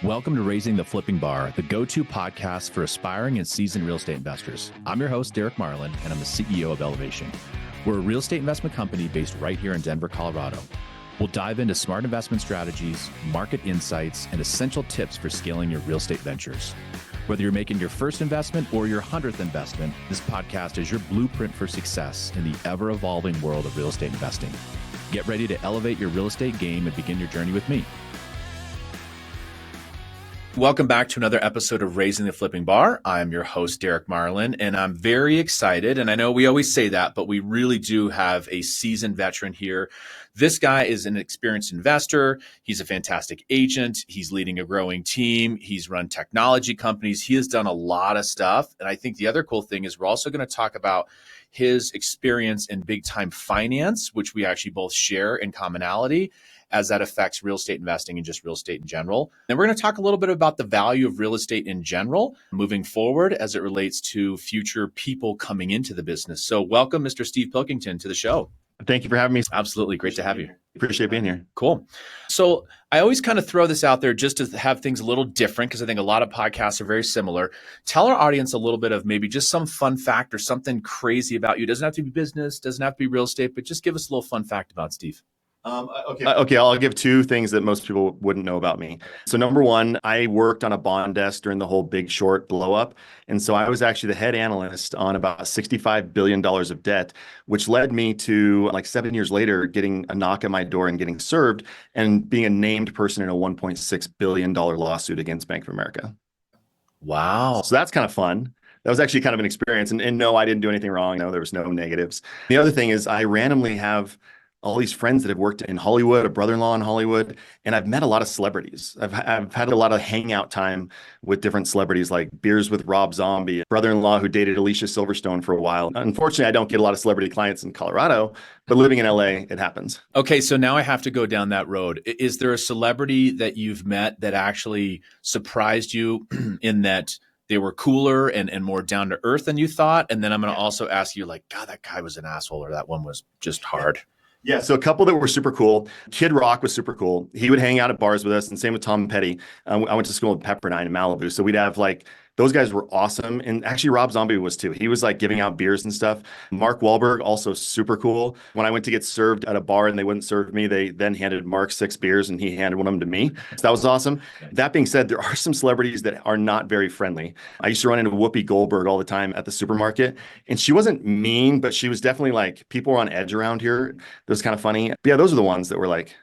Welcome to Raising the Flipping Bar, the go-to podcast for aspiring and seasoned real estate investors. I'm your host, Derek Marlin, and I'm the CEO of Elevation. We're a real estate investment company based right here in Denver, Colorado. We'll dive into smart investment strategies, market insights, and essential tips for scaling your real estate ventures. Whether you're making your first investment or your 100th investment, this podcast is your blueprint for success in the ever-evolving world of real estate investing. Get ready to elevate your real estate game and begin your journey with me. Welcome back to another episode of Raising the Flipping Bar. I'm your host, Derek Marlin, and I'm very excited. And I know we always say that, but we really do have a seasoned veteran here. This guy is an experienced investor. He's a fantastic agent. He's leading a growing team. He's run technology companies. He has done a lot of stuff. And I think the other cool thing is we're also going to talk about his experience in big time finance, which we actually both share in commonality, as that affects real estate investing and just real estate in general. And we're going to talk a little bit about the value of real estate in general moving forward as it relates to future people coming into the business. So welcome, Mr. Steve Pilkington, to the show. Thank you for having me. Absolutely. Great to have you. Appreciate being here. Cool. So I always kind of throw this out there just to have things a little different because I think a lot of podcasts are very similar. Tell our audience a little bit of maybe just some fun fact or something crazy about you. It doesn't have to be business, doesn't have to be real estate, but just give us a little fun fact about Steve. Okay, I'll give two things that most people wouldn't know about me. So number one, I worked on a bond desk during the whole Big Short blow up. And so I was actually the head analyst on about $65 billion of debt, which led me to like 7 years later, getting a knock at my door and getting served and being a named person in a $1.6 billion lawsuit against Bank of America. Wow. So that's kind of fun. That was actually kind of an experience. And no, I didn't do anything wrong. No, there was no negatives. The other thing is I randomly have all these friends that have worked in Hollywood, a brother-in-law in Hollywood, and I've met a lot of celebrities. I've had a lot of hangout time with different celebrities, like beers with Rob Zombie, brother-in-law who dated Alicia Silverstone for a while. Unfortunately, I don't get a lot of celebrity clients in Colorado, but living in LA, it happens. Okay, so now I have to go down that road. Is there a celebrity that you've met that actually surprised you in that they were cooler and more down to earth than you thought? And then I'm going to also ask you, like, God, that guy was an asshole, or that one was just hard. Yeah, so a couple that were super cool. Kid Rock was super cool. He would hang out at bars with us, and same with Tom Petty. I went to school at Pepperdine in Malibu, so we'd have like, those guys were awesome. And actually Rob Zombie was too. He was like giving out beers and stuff. Mark Wahlberg, also super cool. When I went to get served at a bar and they wouldn't serve me, they then handed Mark 6 beers and he handed one of them to me. So that was awesome. That being said, there are some celebrities that are not very friendly. I used to run into Whoopi Goldberg all the time at the supermarket, and she wasn't mean, but she was definitely like, people were on edge around here. That was kind of funny. But yeah, those are the ones that were like,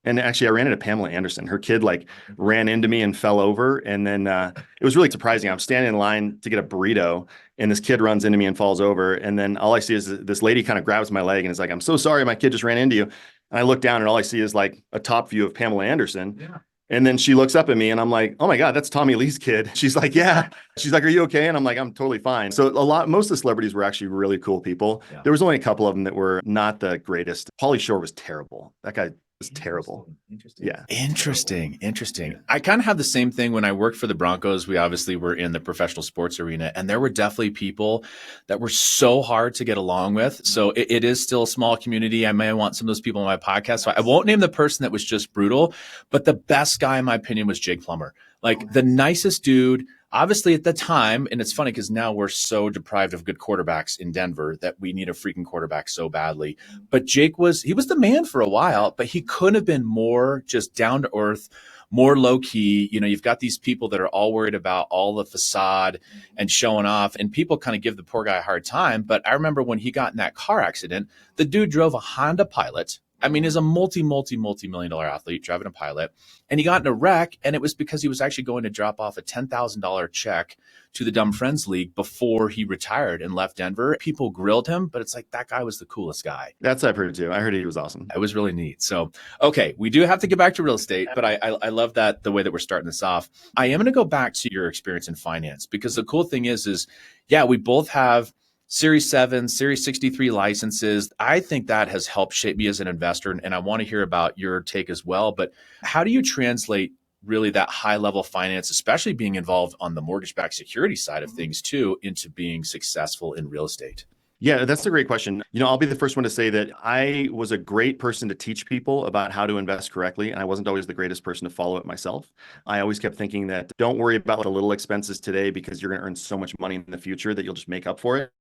and actually, I ran into Pamela Anderson. Her kid like ran into me and fell over. And then it was really surprising. I'm standing in line to get a burrito, and this kid runs into me and falls over. And then all I see is this lady kind of grabs my leg and is like, "I'm so sorry, my kid just ran into you." And I look down and all I see is like a top view of Pamela Anderson. Yeah. And then she looks up at me and I'm like, "Oh my God, that's Tommy Lee's kid." She's like, "Yeah." She's like, "Are you okay?" And I'm like, "I'm totally fine." So most of the celebrities were actually really cool people. Yeah. There was only a couple of them that were not the greatest. Pauly Shore was terrible. That guy was terrible. Interesting. Yeah. Interesting. I kind of have the same thing when I worked for the Broncos. We obviously were in the professional sports arena, and there were definitely people that were so hard to get along with. So it is still a small community. I may want some of those people on my podcast. So I won't name the person that was just brutal, but the best guy, in my opinion, was Jake Plummer. Like the nicest dude. Obviously, at the time, and it's funny because now we're so deprived of good quarterbacks in Denver that we need a freaking quarterback so badly. But Jake was the man for a while, but he couldn't have been more just down to earth, more low key. You know, you've got these people that are all worried about all the facade and showing off, and people kind of give the poor guy a hard time. But I remember when he got in that car accident, the dude drove a Honda Pilot. I mean, he's a multi-million-dollar athlete driving a Pilot, and he got in a wreck, and it was because he was actually going to drop off a $10,000 check to the Dumb Friends League before he retired and left Denver. People grilled him, but it's like, that guy was the coolest guy. That's what I've heard too. I heard he was awesome. It was really neat. So, okay, we do have to get back to real estate, but I love that the way that we're starting this off. I am going to go back to your experience in finance, because the cool thing is, yeah, we both have Series 7, Series 63 licenses. I think that has helped shape me as an investor, and I want to hear about your take as well. But how do you translate really that high level finance, especially being involved on the mortgage-backed security side of things too, into being successful in real estate? Yeah, that's a great question. I'll be the first one to say that I was a great person to teach people about how to invest correctly, and I wasn't always the greatest person to follow it myself. I always kept thinking that don't worry about the little expenses today because you're going to earn so much money in the future that you'll just make up for it.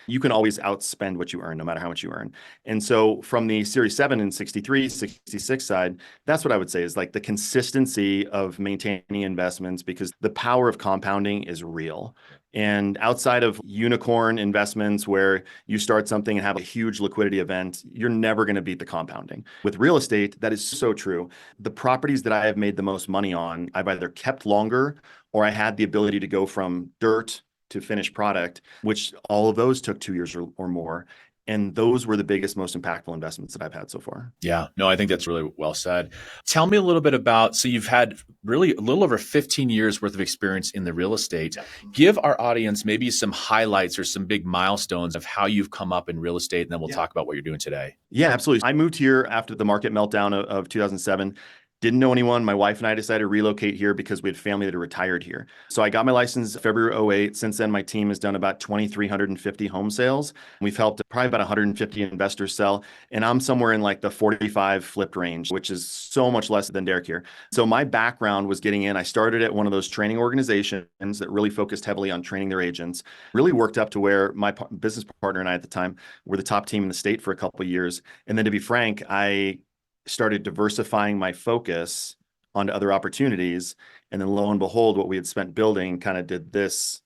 You can always outspend what you earn, no matter how much you earn. And so from the Series 7 and 63, 66 side, that's what I would say is like the consistency of maintaining investments because the power of compounding is real. And outside of unicorn investments where you start something and have a huge liquidity event, you're never going to beat the compounding. With real estate, that is so true. The properties that I have made the most money on, I've either kept longer or I had the ability to go from dirt to finished product, which all of those took 2 years or more. And those were the biggest, most impactful investments that I've had so far. Yeah, no, I think that's really well said. Tell me a little bit about, so you've had really a little over 15 years worth of experience in the real estate. Give our audience maybe some highlights or some big milestones of how you've come up in real estate, and then we'll talk about what you're doing today. Yeah, absolutely. I moved here after the market meltdown of 2007. Didn't know anyone. My wife and I decided to relocate here because we had family that had retired here. So I got my license February '08. Since then, my team has done about 2,350 home sales. We've helped probably about 150 investors sell. And I'm somewhere in like the 45 flipped range, which is so much less than Derek here. So my background was getting in. I started at one of those training organizations that really focused heavily on training their agents. Really worked up to where my business partner and I at the time were the top team in the state for a couple of years. And then to be frank, I started diversifying my focus onto other opportunities. And then lo and behold, what we had spent building kind of did this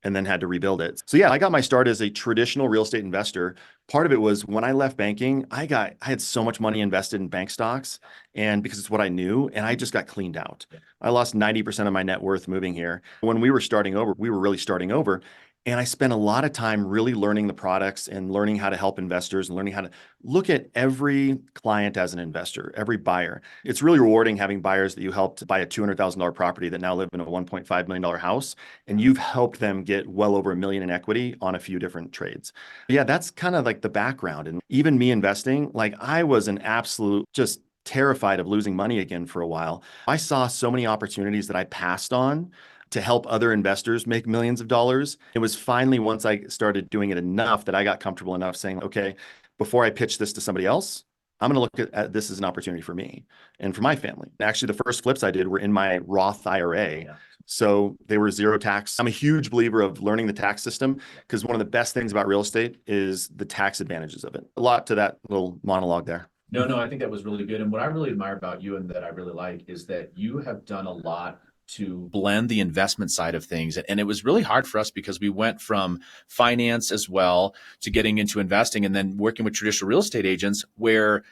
and then had to rebuild it. So yeah, I got my start as a traditional real estate investor. Part of it was when I left banking, I had so much money invested in bank stocks and because it's what I knew and I just got cleaned out. I lost 90% of my net worth moving here. When we were starting over, we were really starting over. And I spent a lot of time really learning the products and learning how to help investors and learning how to look at every client as an investor, every buyer. It's really rewarding having buyers that you helped buy a $200,000 property that now live in a $1.5 million house, and you've helped them get well over $1 million in equity on a few different trades. Yeah, that's kind of like the background. And even me investing, like I was an absolute just terrified of losing money again for a while. I saw so many opportunities that I passed on to help other investors make millions of dollars. It was finally once I started doing it enough that I got comfortable enough saying, okay, before I pitch this to somebody else, I'm going to look at this as an opportunity for me and for my family. Actually, the first flips I did were in my Roth IRA. Yeah. So they were zero tax. I'm a huge believer of learning the tax system because one of the best things about real estate is the tax advantages of it. A lot to that little monologue there. No, I think that was really good. And what I really admire about you and that I really like is that you have done a lot to blend the investment side of things. And it was really hard for us because we went from finance as well to getting into investing and then working with traditional real estate agents where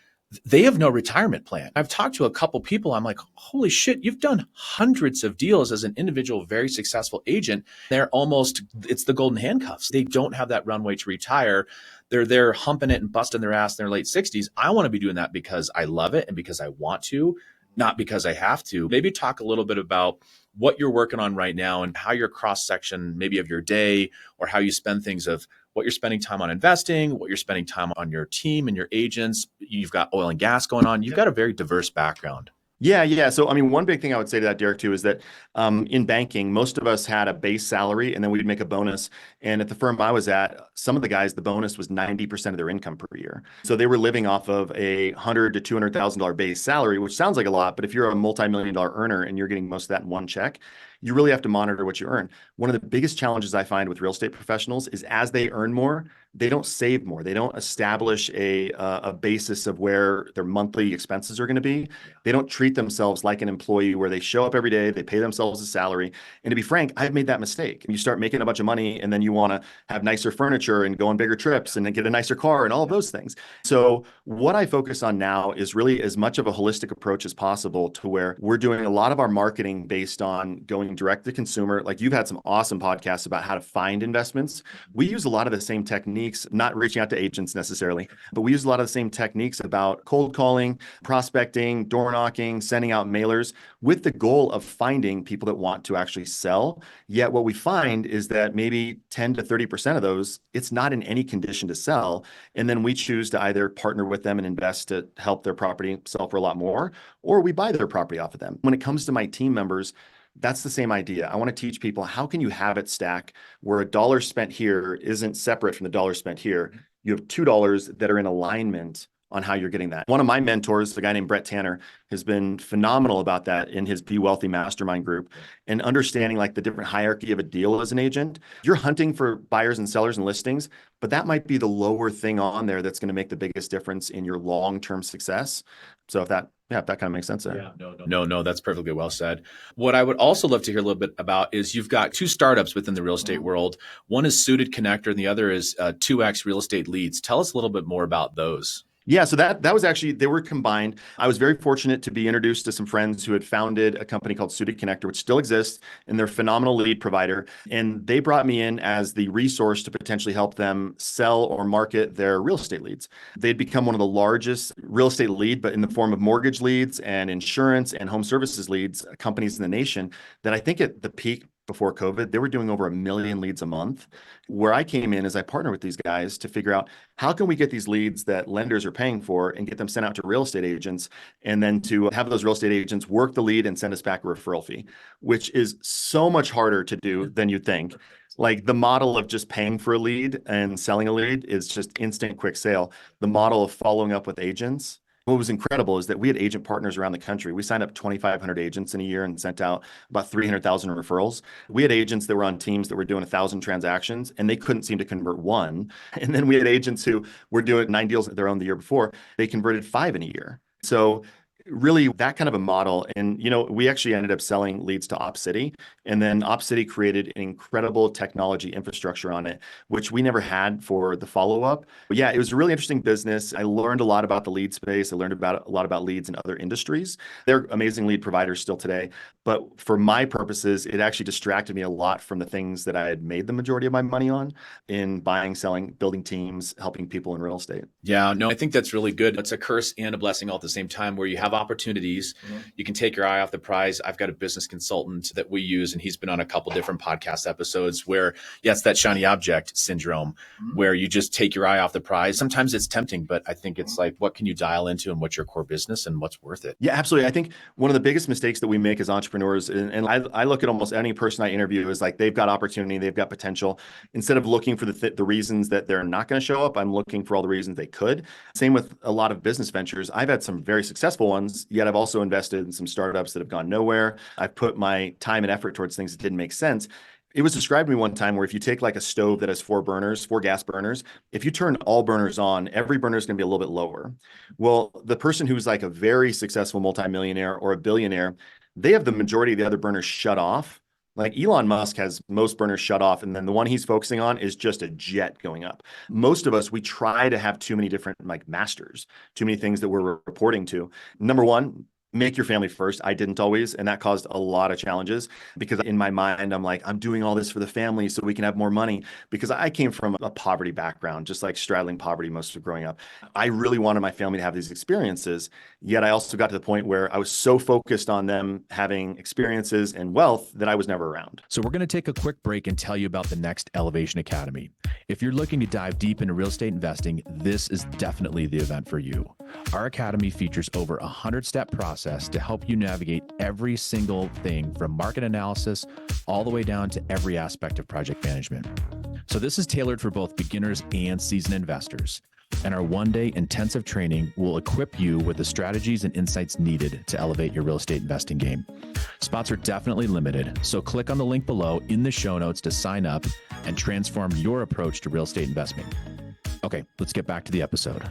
they have no retirement plan. I've talked to a couple people. I'm like, holy shit, you've done hundreds of deals as an individual, very successful agent. It's the golden handcuffs. They don't have that runway to retire. They're there humping it and busting their ass in their late 60s. I want to be doing that because I love it and because I want to, not because I have to. Maybe talk a little bit about what you're working on right now and how your cross section maybe of your day or how you spend things of what you're spending time on investing, what you're spending time on your team and your agents. You've got oil and gas going on. You've got a very diverse background. Yeah. So, I mean, one big thing I would say to that, Derek, too, is that in banking, most of us had a base salary and then we'd make a bonus. And at the firm I was at, some of the guys, the bonus was 90% of their income per year. So they were living off of a $100,000 to $200,000 base salary, which sounds like a lot, but if you're a multi-million-dollar earner and you're getting most of that in one check, you really have to monitor what you earn. One of the biggest challenges I find with real estate professionals is as they earn more, they don't save more. They don't establish a basis of where their monthly expenses are going to be. They don't treat themselves like an employee where they show up every day, they pay themselves a salary. And to be frank, I've made that mistake. You start making a bunch of money and then you want to have nicer furniture and go on bigger trips and then get a nicer car and all of those things. So what I focus on now is really as much of a holistic approach as possible to where we're doing a lot of our marketing based on going direct to consumer. Like you've had some awesome podcasts about how to find investments. We use a lot of the same techniques, not reaching out to agents necessarily, but we use a lot of the same techniques about cold calling, prospecting, door knocking, sending out mailers with the goal of finding people that want to actually sell. Yet what we find is that maybe 10 to 30% of those, it's not in any condition to sell. And then we choose to either partner with them and invest to help their property sell for a lot more, or we buy their property off of them. When it comes to my team members, That's the same idea. I want to teach people, how can you have it stack where a dollar spent here isn't separate from the dollar spent here? You have $2 that are in alignment on how you're getting that. One of my mentors, a guy named Brett Tanner, has been phenomenal about that in his Be Wealthy mastermind group, and understanding like the different hierarchy of a deal as an agent. You're hunting for buyers and sellers and listings, but that might be the lower thing on there that's going to make the biggest difference in your long-term success. So if that kind of makes sense there. Yeah, no, that's perfectly well said. What I would also love to hear a little bit about is you've got two startups within the real estate world. One is Suited Connector, and the other is 2X Real Estate Leads. Tell us a little bit more about those. Yeah, so that was actually, they were combined. I was very fortunate to be introduced to some friends who had founded a company called Suited Connector, which still exists, and they're a phenomenal lead provider. And they brought me in as the resource to potentially help them sell or market their real estate leads. They'd become one of the largest real estate lead, but in the form of mortgage leads and insurance and home services leads, companies in the nation, that I think at the peak before COVID, they were doing over 1 million leads a month. Where I came in is I partnered with these guys to figure out, how can we get these leads that lenders are paying for and get them sent out to real estate agents, and then to have those real estate agents work the lead and send us back a referral fee, which is so much harder to do than you think. Like, the model of just paying for a lead and selling a lead is just instant quick sale. The model of following up with agents, what was incredible is that we had agent partners around the country. We signed up 2,500 agents in a year and sent out about 300,000 referrals. We had agents that were on teams that were doing 1,000 transactions, and they couldn't seem to convert one. And then we had agents who were doing 9 deals of their own the year before. They converted 5 in a year. So really, that kind of a model. And, we actually ended up selling leads to OpCity, and then OpCity created an incredible technology infrastructure on it, which we never had for the follow-up. But yeah, it was a really interesting business. I learned a lot about the lead space. I learned a lot about leads in other industries. They're amazing lead providers still today. But for my purposes, it actually distracted me a lot from the things that I had made the majority of my money on, in buying, selling, building teams, helping people in real estate. Yeah, no, I think that's really good. It's a curse and a blessing all at the same time, where you have opportunities. You can take your eye off the prize. I've got a business consultant that we use, and he's been on a couple different podcast episodes where, yeah, it's that shiny object syndrome, where you just take your eye off the prize. Sometimes it's tempting, but I think it's like, what can you dial into and what's your core business and what's worth it? Yeah, absolutely. I think one of the biggest mistakes that we make as entrepreneurs, and I look at almost any person I interview as like, they've got opportunity, they've got potential. Instead of looking for the reasons that they're not going to show up, I'm looking for all the reasons they could. Same with a lot of business ventures. I've had some very successful ones, yet I've also invested in some startups that have gone nowhere. I've put my time and effort towards things that didn't make sense. It was described to me one time where if you take like a stove that has 4 gas burners, if you turn all burners on, every burner is going to be a little bit lower. Well, the person who's like a very successful multimillionaire or a billionaire, they have the majority of the other burners shut off. Like Elon Musk has most burners shut off, and then the one he's focusing on is just a jet going up. Most of us, we try to have too many different like masters, too many things that we're reporting to. Number one, make your family first. I didn't always, and that caused a lot of challenges, because in my mind, I'm like, I'm doing all this for the family so we can have more money, because I came from a poverty background, just like straddling poverty most of growing up. I really wanted my family to have these experiences, yet I also got to the point where I was so focused on them having experiences and wealth that I was never around. So we're going to take a quick break and tell you about the Next Elevation Academy. If you're looking to dive deep into real estate investing, this is definitely the event for you. Our academy features over 100-step process to help you navigate every single thing from market analysis all the way down to every aspect of project management. So this is tailored for both beginners and seasoned investors. And our one-day intensive training will equip you with the strategies and insights needed to elevate your real estate investing game. Spots are definitely limited, so click on the link below in the show notes to sign up and transform your approach to real estate investing. Okay, let's get back to the episode.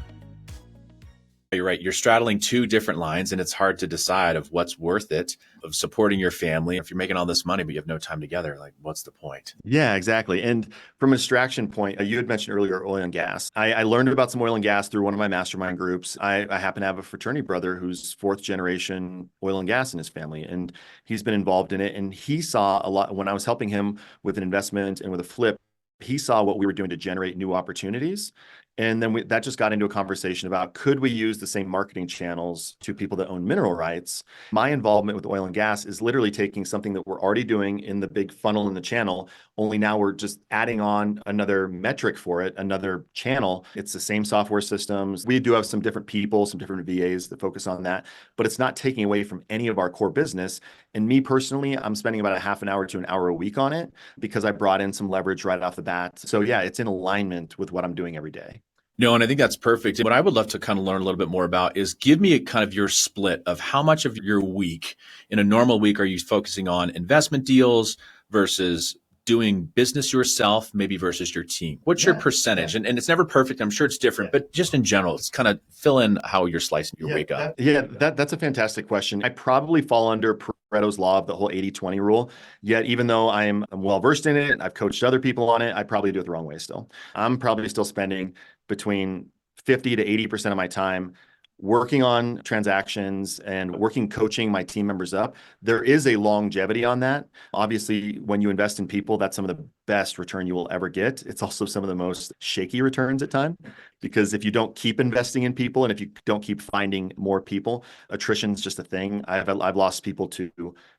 You're right. You're straddling two different lines, and it's hard to decide of what's worth it, of supporting your family. If you're making all this money, but you have no time together, like, what's the point? Yeah, exactly. And from a distraction point, you had mentioned earlier oil and gas. I learned about some oil and gas through one of my mastermind groups. I happen to have a fraternity brother who's 4th generation oil and gas in his family, and he's been involved in it. And he saw a lot when I was helping him with an investment and with a flip. He saw what we were doing to generate new opportunities. And then that just got into a conversation about, could we use the same marketing channels to people that own mineral rights? My involvement with oil and gas is literally taking something that we're already doing in the big funnel in the channel, only now we're just adding on another metric for it, another channel. It's the same software systems. We do have some different people, some different VAs that focus on that, but it's not taking away from any of our core business. And me personally, I'm spending about a half an hour to an hour a week on it because I brought in some leverage right off the bat. So yeah, it's in alignment with what I'm doing every day. No, and I think that's perfect. What I would love to kind of learn a little bit more about is give me a kind of your split of how much of your week in a normal week are you focusing on investment deals versus doing business yourself, maybe versus your team. What's your percentage? And it's never perfect. I'm sure it's different, but just in general, it's kind of fill in how you're slicing your week up. That's a fantastic question. I probably fall under Pareto's law of the whole 80-20 rule. Yet, even though I'm well versed in it, I've coached other people on it, I probably do it the wrong way still. I'm probably still spending between 50 to 80% of my time working on transactions and coaching my team members up. There is a longevity on that. Obviously, when you invest in people, that's some of the best return you will ever get. It's also some of the most shaky returns at times, because if you don't keep investing in people and if you don't keep finding more people, attrition's just a thing. I've lost people to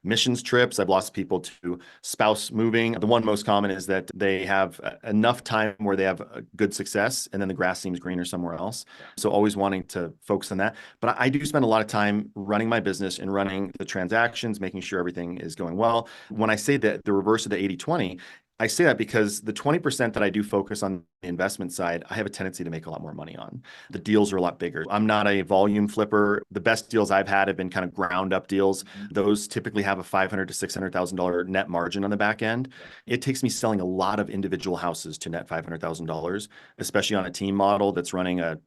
missions trips. I've lost people to spouse moving. The one most common is that they have enough time where they have a good success and then the grass seems greener somewhere else. So always wanting to focus on that. But I do spend a lot of time running my business and running the transactions, making sure everything is going well. When I say that the reverse of the 80-20, I say that because the 20% that I do focus on the investment side, I have a tendency to make a lot more money on. The deals are a lot bigger. I'm not a volume flipper. The best deals I've had have been kind of ground up deals. Those typically have a $500,000 to $600,000 net margin on the back end. It takes me selling a lot of individual houses to net $500,000, especially on a team model that's running a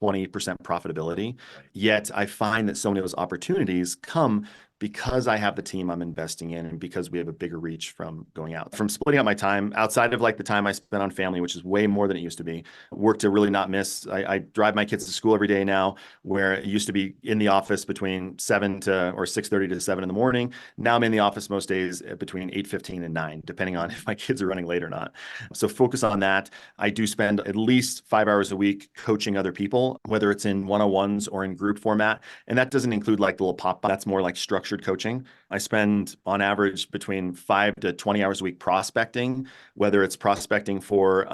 20% profitability. Yet I find that so many of those opportunities come because I have the team I'm investing in and because we have a bigger reach from going out. From splitting up my time outside of like the time I spend on family, which is way more than it used to be, work to really not miss. I drive my kids to school every day now, where it used to be in the office between 7 to or 6:30 to 7 in the morning. Now I'm in the office most days between 8:15 and 9, depending on if my kids are running late or not. So focus on that. I do spend at least 5 hours a week coaching other people, whether it's in one-on-ones or in group format. And that doesn't include like the little pop. That's more like structured coaching. I spend on average between 5 to 20 hours a week prospecting, whether it's prospecting for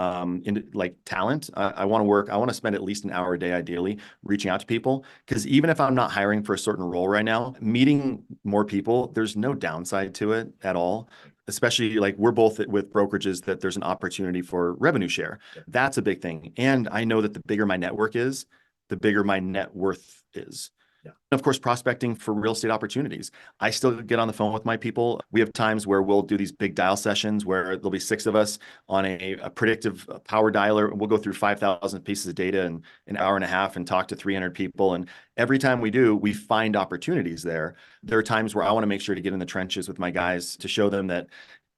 like talent. I want to spend at least an hour a day, ideally, reaching out to people. Because even if I'm not hiring for a certain role right now, meeting more people, there's no downside to it at all. Especially like we're both with brokerages that there's an opportunity for revenue share. That's a big thing. And I know that the bigger my network is, the bigger my net worth is. Yeah. And of course, prospecting for real estate opportunities. I still get on the phone with my people. We have times where we'll do these big dial sessions where there'll be 6 of us on a predictive power dialer. We'll go through 5,000 pieces of data in an hour and a half and talk to 300 people. And every time we do, we find opportunities there. There are times where I want to make sure to get in the trenches with my guys to show them that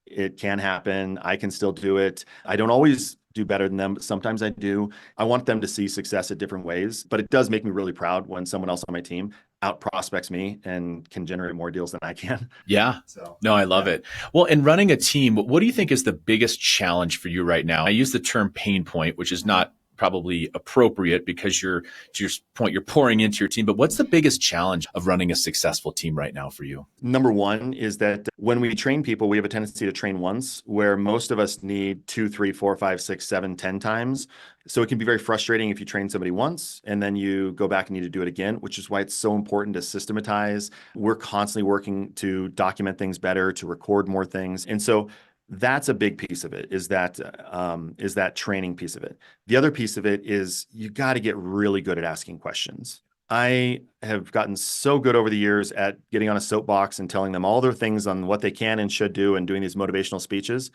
it can happen. I can still do it. I don't always do better than them, but sometimes I do. I want them to see success in different ways, but it does make me really proud when someone else on my team out prospects me and can generate more deals than I can. Yeah. No, I love it. Well, in running a team, what do you think is the biggest challenge for you right now? I use the term pain point, which is not probably appropriate because to your point, you're pouring into your team. But what's the biggest challenge of running a successful team right now for you? Number one is that when we train people, we have a tendency to train once, where most of us need 2, 3, 4, 5, 6, 7, 10 times. So it can be very frustrating if you train somebody once and then you go back and need to do it again, which is why it's so important to systematize. We're constantly working to document things better, to record more things. And so that's a big piece of it, is that training piece of it. The other piece of it is you got to get really good at asking questions. I have gotten so good over the years at getting on a soapbox and telling them all their things on what they can and should do and doing these motivational speeches.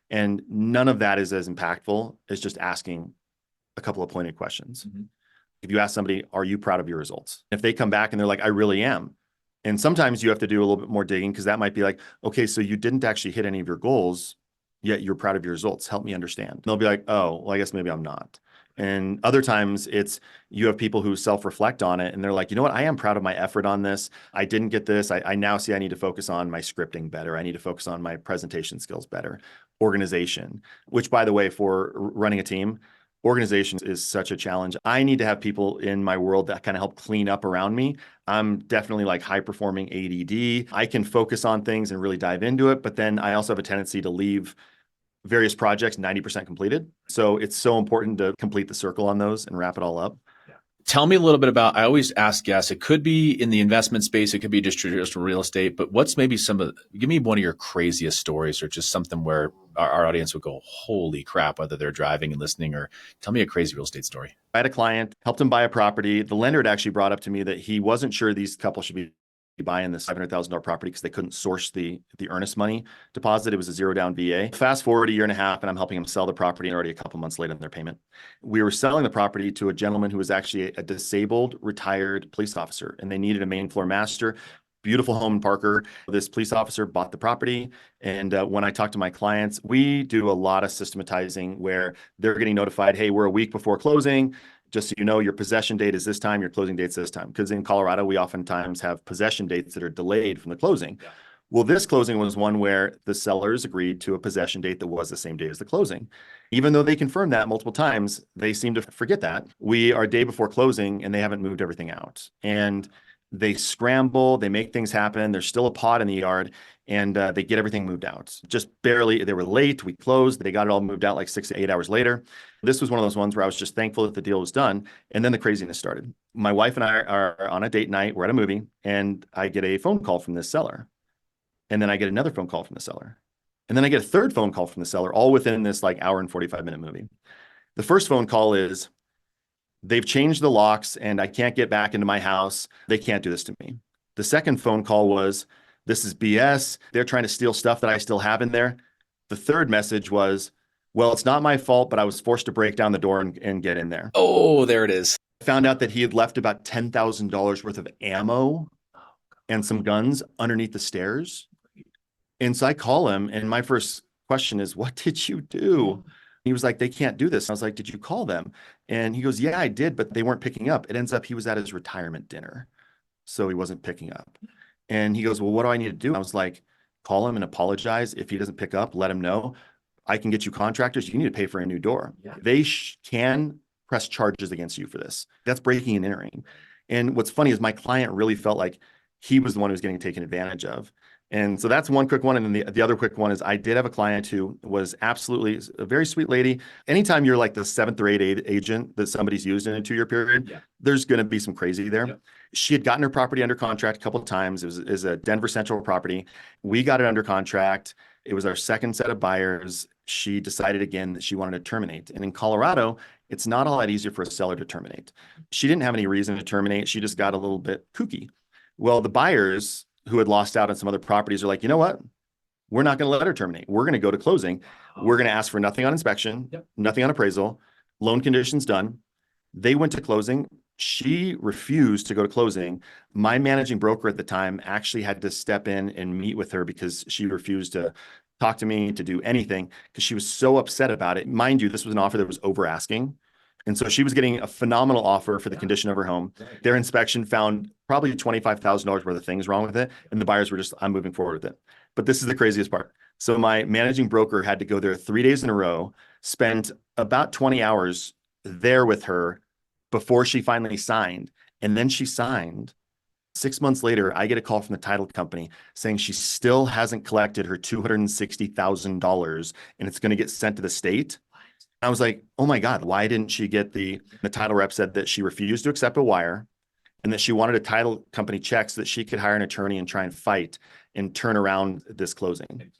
And none of that is as impactful as just asking a couple of pointed questions. Mm-hmm. If you ask somebody, are you proud of your results? If they come back and they're like, I really am. And sometimes you have to do a little bit more digging, because that might be like, okay, so you didn't actually hit any of your goals, yet you're proud of your results. Help me understand. And they'll be like, oh, well, I guess maybe I'm not. And other times it's you have people who self-reflect on it and they're like, you know what, I am proud of my effort on this. I didn't get this. I now see I need to focus on my scripting better. I need to focus on my presentation skills better. Organization, which by the way, for running a team, Organization is such a challenge. I need to have people in my world that kind of help clean up around me. I'm definitely like high performing ADD. I can focus on things and really dive into it, but then I also have a tendency to leave various projects 90% completed. So it's so important to complete the circle on those and wrap it all up. Tell me a little bit about, I always ask guests, it could be in the investment space, it could be just traditional real estate, but what's maybe give me one of your craziest stories or just something where our audience would go, holy crap, whether they're driving and listening, or tell me a crazy real estate story. I had a client, helped him buy a property. The lender had actually brought up to me that he wasn't sure these couples should be buying this $500,000 property because they couldn't source the earnest money deposit. It was a zero down VA. Fast forward a year and a half, and I'm helping him sell the property, and already a couple months late on their payment. We were selling the property to a gentleman who was actually a disabled retired police officer, and they needed a main floor master. Beautiful home in Parker. This police officer bought the property. And when I talk to my clients, we do a lot of systematizing where they're getting notified, hey, we're a week before closing. Just so you know, your possession date is this time, your closing date's this time. Because in Colorado, we oftentimes have possession dates that are delayed from the closing. Yeah. Well, this closing was one where the sellers agreed to a possession date that was the same day as the closing. Even though they confirmed that multiple times, they seem to forget that. We are day before closing and they haven't moved everything out. And they scramble, they make things happen. There's still a pot in the yard, and they get everything moved out. Just barely, they were late, we closed, they got it all moved out like 6 to 8 hours later. This was one of those ones where I was just thankful that the deal was done. And then the craziness started. My wife and I are on a date night, we're at a movie, and I get a phone call from this seller. And then I get another phone call from the seller. And then I get a third phone call from the seller, all within this like hour and 45-minute movie. The first phone call is, they've changed the locks and I can't get back into my house. They can't do this to me. The second phone call was, this is BS. They're trying to steal stuff that I still have in there. The third message was, well, it's not my fault, but I was forced to break down the door and get in there. Oh, there it is. Found out that he had left about $10,000 worth of ammo and some guns underneath the stairs. And so I call him, and my first question is, what did you do? He was like, they can't do this. I was like, did you call them? And he goes, yeah, I did, but they weren't picking up. It ends up he was at his retirement dinner, so he wasn't picking up. And he goes, well, what do I need to do? I was like, call him and apologize. If he doesn't pick up, let him know. I can get you contractors. You need to pay for a new door. Yeah. They can press charges against you for this. That's breaking and entering. And what's funny is my client really felt like he was the one who was getting taken advantage of. And so that's one quick one. And then the other quick one is I did have a client who was absolutely a very sweet lady. Anytime you're like the 7th or 8th agent that somebody's used in a 2-year period, yeah, there's going to be some crazy there. Yeah. She had gotten her property under contract a couple of times. It was a Denver Central property. We got it under contract. It was our second set of buyers. She decided again that she wanted to terminate. And in Colorado, it's not all that easy for a seller to terminate. She didn't have any reason to terminate. She just got a little bit kooky. Well, the buyers who had lost out on some other properties are like, you know what? We're not going to let her terminate. We're going to go to closing. We're going to ask for nothing on inspection, yep, nothing on appraisal, loan conditions done. They went to closing. She refused to go to closing. My managing broker at the time actually had to step in and meet with her because she refused to talk to me, to do anything, because she was so upset about it. Mind you, this was an offer that was over asking. And so she was getting a phenomenal offer for the condition of her home. Their inspection found probably $25,000 worth of things wrong with it. And the buyers were just, I'm moving forward with it. But this is the craziest part. So my managing broker had to go there 3 days in a row, spent about 20 hours there with her before she finally signed. And then she signed. 6 months later, I get a call from the title company saying she still hasn't collected her $260,000 and it's going to get sent to the state. I was like, oh my God, why didn't she get the title rep said that she refused to accept a wire and that she wanted a title company check so that she could hire an attorney and try and fight and turn around this closing.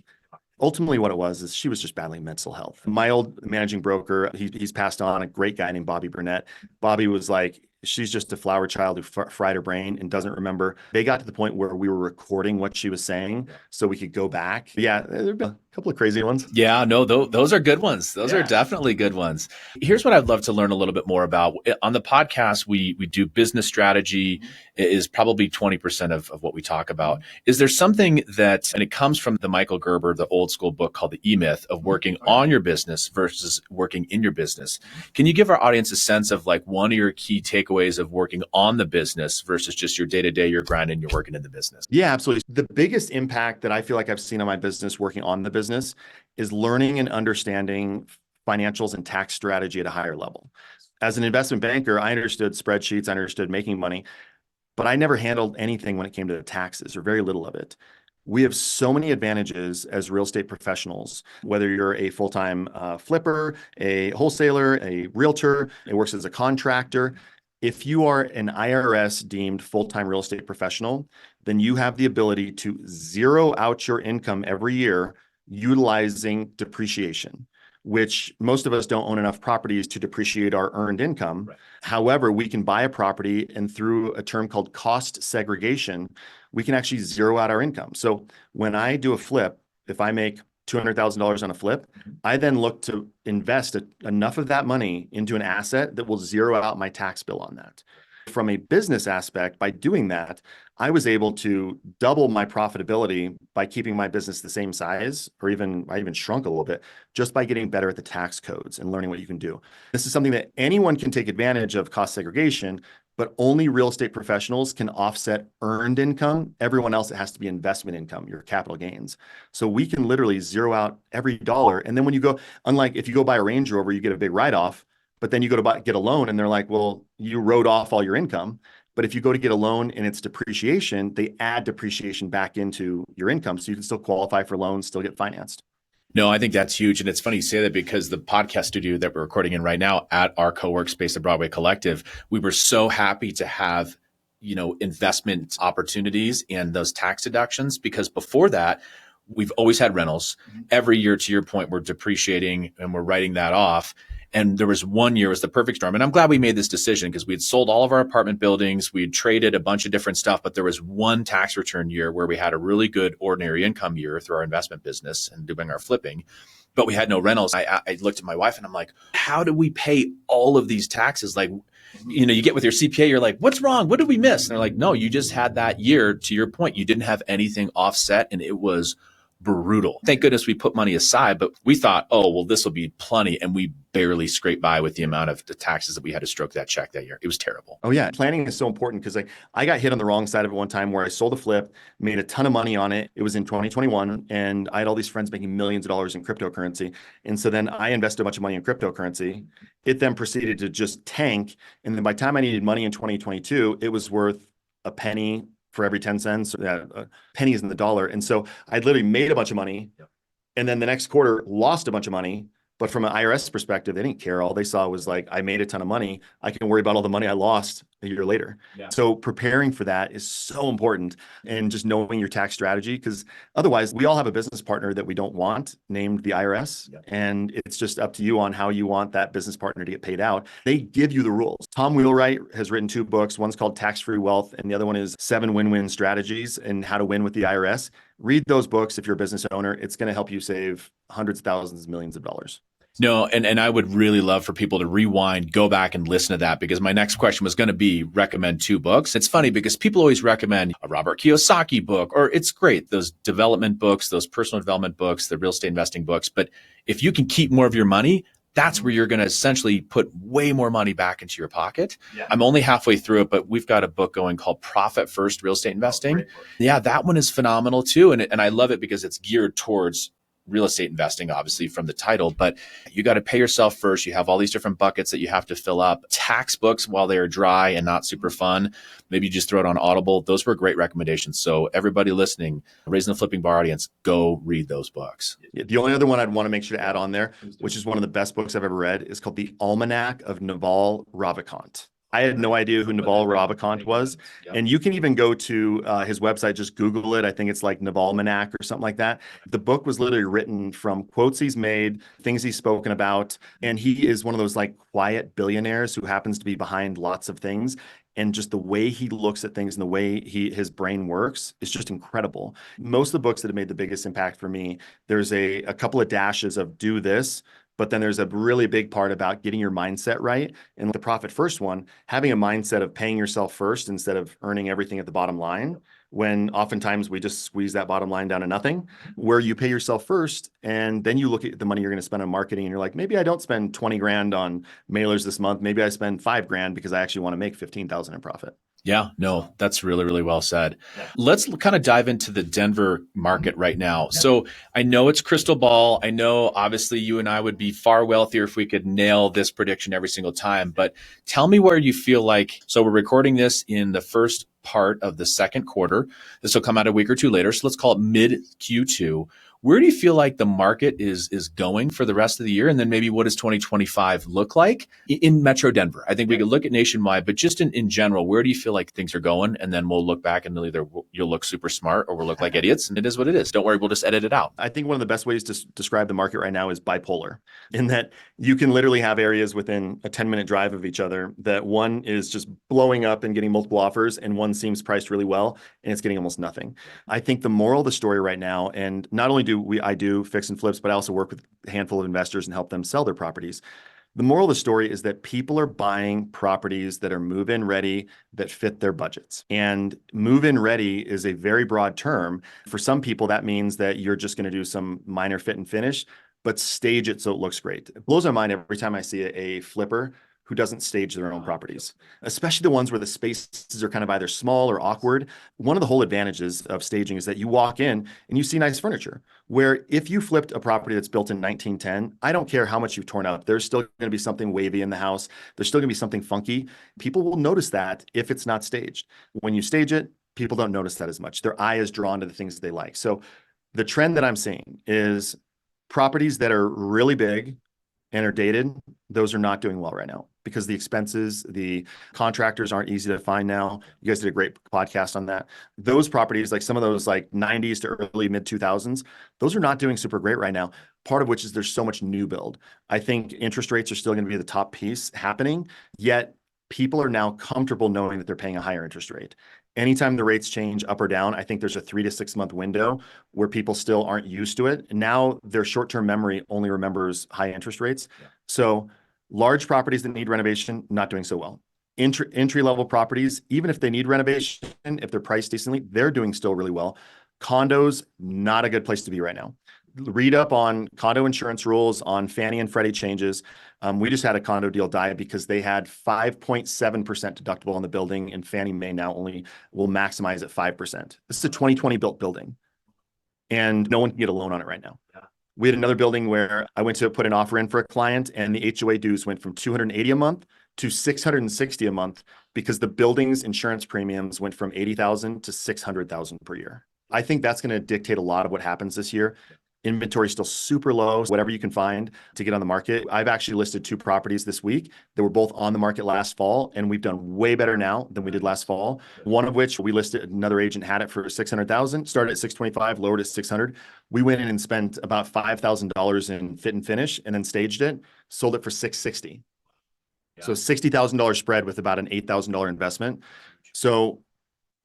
Ultimately, what it was is she was just battling mental health. My old managing broker, he's passed on, a great guy named Bobby Burnett. Bobby was like, she's just a flower child who fried her brain and doesn't remember. They got to the point where we were recording what she was saying so we could go back. Yeah, there have been a couple of crazy ones. Yeah, no, those are good ones. Those are definitely good ones. Here's what I'd love to learn a little bit more about. On the podcast, we do business strategy is probably 20% of what we talk about. Is there something that, and it comes from the Michael Gerber, the old school book called The E-Myth of working on your business versus working in your business. Can you give our audience a sense of like one of your key takeaways of working on the business versus just your day-to-day, you're grinding, you're working in the business? Yeah, absolutely. The biggest impact that I feel like I've seen on my business working on the business is learning and understanding financials and tax strategy at a higher level. As an investment banker, I understood spreadsheets, I understood making money, but I never handled anything when it came to the taxes, or very little of it. We have so many advantages as real estate professionals, whether you're a full-time flipper, a wholesaler, a realtor, it works as a contractor. If you are an IRS deemed full-time real estate professional, then you have the ability to zero out your income every year utilizing depreciation, which most of us don't own enough properties to depreciate our earned income. Right. However, we can buy a property, and through a term called cost segregation, we can actually zero out our income. So when I do a flip, if I make $200,000 on a flip, I then look to invest enough of that money into an asset that will zero out my tax bill on that. From a business aspect, by doing that, I was able to double my profitability by keeping my business the same size, or I even shrunk a little bit, just by getting better at the tax codes and learning what you can do. This is something that anyone can take advantage of, cost segregation, but only real estate professionals can offset earned income. Everyone else, it has to be investment income, your capital gains. So we can literally zero out every dollar. And then when you go, unlike if you go buy a Range Rover, you get a big write-off, but then you go to get a loan and they're like, well, you wrote off all your income. But if you go to get a loan and it's depreciation, they add depreciation back into your income. So you can still qualify for loans, still get financed. No, I think that's huge. And it's funny you say that, because the podcast studio that we're recording in right now at our co-work space, the Broadway Collective, we were so happy to have, investment opportunities and those tax deductions, because before that, we've always had rentals. Every year, to your point, we're depreciating and we're writing that off. And there was one year, it was the perfect storm. And I'm glad we made this decision, because we had sold all of our apartment buildings. We had traded a bunch of different stuff, but there was one tax return year where we had a really good ordinary income year through our investment business and doing our flipping, but we had no rentals. I looked at my wife and I'm like, how do we pay all of these taxes? Like, you get with your CPA, you're like, what's wrong? What did we miss? And they're like, no, you just had that year. To your point, you didn't have anything offset, and it was brutal. Thank goodness we put money aside, but we thought, oh, well, this will be plenty. And we barely scraped by with the amount of the taxes that we had to stroke that check that year. It was terrible. Oh yeah. Planning is so important, because I got hit on the wrong side of it one time where I sold a flip, made a ton of money on it. It was in 2021. And I had all these friends making millions of dollars in cryptocurrency. And so then I invested a bunch of money in cryptocurrency. It then proceeded to just tank. And then by the time I needed money in 2022, it was worth a penny for every 10 cents, pennies in the dollar. And so I literally made a bunch of money. Yep. And then the next quarter lost a bunch of money. But from an IRS perspective, they didn't care. All they saw was like, I made a ton of money. I can worry about all the money I lost a year later. Yeah. So preparing for that is so important, and just knowing your tax strategy, because otherwise we all have a business partner that we don't want named the IRS. Yeah. And it's just up to you on how you want that business partner to get paid out. They give you the rules. Tom Wheelwright has written 2 books. One's called Tax-Free Wealth, and the other one is 7 Win-Win Strategies and How to Win with the IRS. Read those books if you're a business owner. It's going to help you save hundreds of thousands, millions of dollars. No, and I would really love for people to rewind, go back and listen to that, because my next question was going to be recommend 2 books. It's funny because people always recommend a Robert Kiyosaki book, or it's great, those development books, those personal development books, the real estate investing books. But if you can keep more of your money, that's where you're going to essentially put way more money back into your pocket. Yeah. I'm only halfway through it, but we've got a book going called Profit First Real Estate Investing. Yeah, that one is phenomenal too. And I love it because it's geared towards real estate investing, obviously, from the title, but you got to pay yourself first. You have all these different buckets that you have to fill up. Tax books, while they are dry and not super fun, maybe you just throw it on Audible. Those were great recommendations. So everybody listening, Raising the Flipping Bar audience, go read those books. The only other one I'd want to make sure to add on there, which is one of the best books I've ever read, is called The Almanac of Naval Ravikant. I had no idea who Naval Ravikant was. Yep. And you can even go to his website, just Google it. I think it's like Navalmanac or something like that. The book was literally written from quotes he's made, things he's spoken about. And he is one of those like quiet billionaires who happens to be behind lots of things. And just the way he looks at things and the way his brain works is just incredible. Most of the books that have made the biggest impact for me, there's a couple of dashes of do this, but then there's a really big part about getting your mindset right. And the Profit First one, having a mindset of paying yourself first instead of earning everything at the bottom line, when oftentimes we just squeeze that bottom line down to nothing, where you pay yourself first and then you look at the money you're going to spend on marketing and you're like, maybe I don't spend 20 grand on mailers this month. Maybe I spend 5 grand because I actually want to make 15,000 in profit. Yeah, no, that's really, really well said. Yeah. Let's kind of dive into the Denver market right now. So I know it's crystal ball. I know obviously you and I would be far wealthier if we could nail this prediction every single time. But tell me where you feel like, so we're recording this in the first part of the second quarter. This will come out a week or two later. So let's call it mid Q2. Where do you feel like the market is going for the rest of the year? And then maybe what does 2025 look like in Metro Denver? I think we could look at nationwide, but just in general, where do you feel like things are going? And then we'll look back and either you'll look super smart or we'll look like idiots. And it is what it is. Don't worry, we'll just edit it out. I think one of the best ways to describe the market right now is bipolar, in that you can literally have areas within a 10-minute drive of each other that one is just blowing up and getting multiple offers, and one seems priced really well and it's getting almost nothing. I think the moral of the story right now, and not only I do fix and flips, but I also work with a handful of investors and help them sell their properties. The moral of the story is that people are buying properties that are move-in ready, that fit their budgets. And move-in ready is a very broad term. For some people, that means that you're just going to do some minor fit and finish, but stage it so it looks great. It blows my mind every time I see a flipper who doesn't stage their own properties, especially the ones where the spaces are kind of either small or awkward. One of the whole advantages of staging is that you walk in and you see nice furniture, where if you flipped a property that's built in 1910, I don't care how much you've torn up, there's still going to be something wavy in the house. There's still going to be something funky. People will notice that if it's not staged. When you stage it, people don't notice that as much. Their eye is drawn to the things they like. So the trend that I'm seeing is properties that are really big and are dated, those are not doing well right now because the expenses, the contractors aren't easy to find now. You guys did a great podcast on that. Those properties, like some of those like 90s to early mid 2000s, those are not doing super great right now. Part of which is there's so much new build. I think interest rates are still going to be the top piece happening, yet people are now comfortable knowing that they're paying a higher interest rate. Anytime the rates change up or down, I think there's a 3 to 6 month window where people still aren't used to it. And now their short-term memory only remembers high interest rates. Yeah. So large properties that need renovation, not doing so well. Entry-level properties, even if they need renovation, if they're priced decently, they're doing still really well. Condos, not a good place to be right now. Read up on condo insurance rules, on Fannie and Freddie changes. We just had a condo deal die because they had 5.7% deductible on the building, and Fannie Mae now only will maximize at 5%. This is a 2020 built building, and no one can get a loan on it right now. Yeah. We had another building where I went to put an offer in for a client, and the HOA dues went from $280 a month to $660 a month because the building's insurance premiums went from $80,000 to $600,000 per year. I think that's going to dictate a lot of what happens this year. Inventory is still super low, whatever you can find to get on the market. I've actually listed 2 properties this week that were both on the market last fall, and we've done way better now than we did last fall. One of which we listed, another agent had it for $600,000, started at $625, lowered at $600. We went in and spent about $5,000 in fit and finish, and then staged it, sold it for $660. Yeah. So $60,000 spread with about an $8,000 investment. So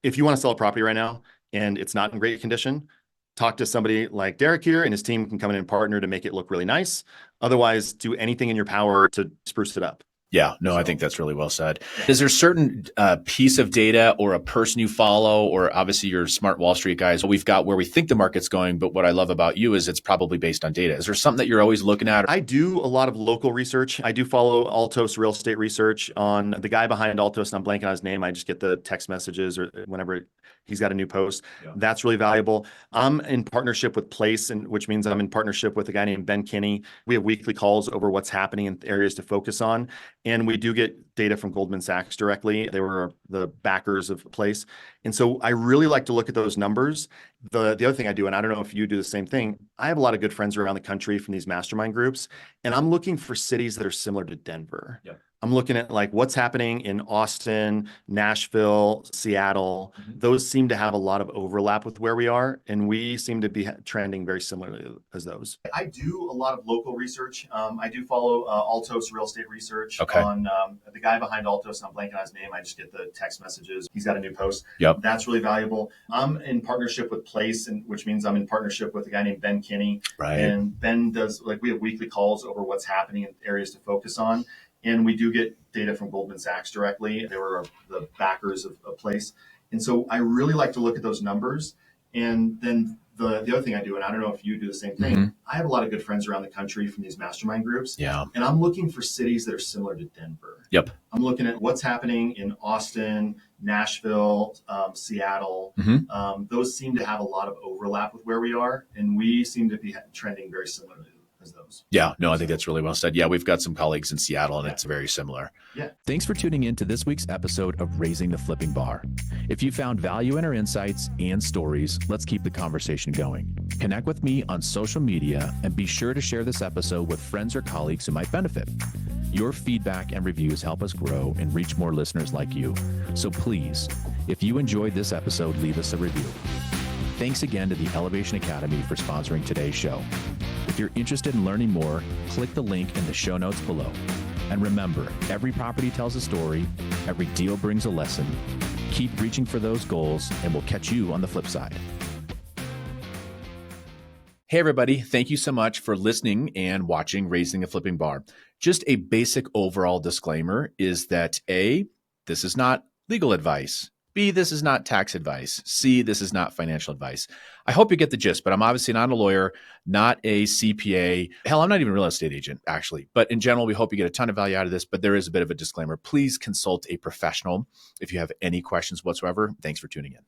if you want to sell a property right now and it's not in great condition, talk to somebody like Derek here, and his team can come in and partner to make it look really nice. Otherwise, do anything in your power to spruce it up. Yeah, no, I think that's really well said. Is there a certain piece of data or a person you follow, or obviously you're smart Wall Street guys, we've got where we think the market's going, but what I love about you is it's probably based on data. Is there something that you're always looking at? I do a lot of local research. I do follow Altos Real Estate Research. On the guy behind Altos, and I'm blanking on his name. I just get the text messages or whenever he's got a new post. Yeah. That's really valuable. I'm in partnership with Place, and which means I'm in partnership with a guy named Ben Kinney. We have weekly calls over what's happening and areas to focus on. And we do get data from Goldman Sachs directly. They were the backers of Place. And so I really like to look at those numbers. The other thing I do, and I don't know if you do the same thing, I have a lot of good friends around the country from these mastermind groups, and I'm looking for cities that are similar to Denver. Yep. I'm looking at like what's happening in Austin, Nashville, Seattle. Mm-hmm. Those seem to have a lot of overlap with where we are, and we seem to be trending very similarly as those. I do a lot of local research. I do follow Altos Real Estate Research. Okay. On the guy behind Altos, and I'm blanking on his name. I just get the text messages. He's got a new post. Yep. That's really valuable. I'm in partnership with Place, and which means I'm in partnership with a guy named Ben Kinney. Right. And Ben does, like, we have weekly calls over what's happening in areas to focus on. And we do get data from Goldman Sachs directly. They were the backers of Place. And so I really like to look at those numbers. And then the other thing I do, and I don't know if you do the same thing, I have a lot of good friends around the country from these mastermind groups. Yeah. And I'm looking for cities that are similar to Denver. Yep. I'm looking at what's happening in Austin, Nashville, Seattle. Those seem to have a lot of overlap with where we are, and we seem to be trending very similarly as those. Yeah, no, I think that's really well said. Yeah, we've got some colleagues in Seattle, and it's very similar. Yeah. Thanks for tuning in to this week's episode of Raising the Flipping Bar. If you found value in our insights and stories, let's keep the conversation going. Connect with me on social media and be sure to share this episode with friends or colleagues who might benefit. Your feedback and reviews help us grow and reach more listeners like you. So please, if you enjoyed this episode, leave us a review. Thanks again to the Elevation Academy for sponsoring today's show. If you're interested in learning more, click the link in the show notes below. And remember, every property tells a story, every deal brings a lesson. Keep reaching for those goals, and we'll catch you on the flip side. Hey, everybody. Thank you so much for listening and watching Raising the Flipping Bar. Just a basic overall disclaimer is that A, this is not legal advice. B, this is not tax advice. C, this is not financial advice. I hope you get the gist, but I'm obviously not a lawyer, not a CPA. Hell, I'm not even a real estate agent, actually. But in general, we hope you get a ton of value out of this, but there is a bit of a disclaimer. Please consult a professional if you have any questions whatsoever. Thanks for tuning in.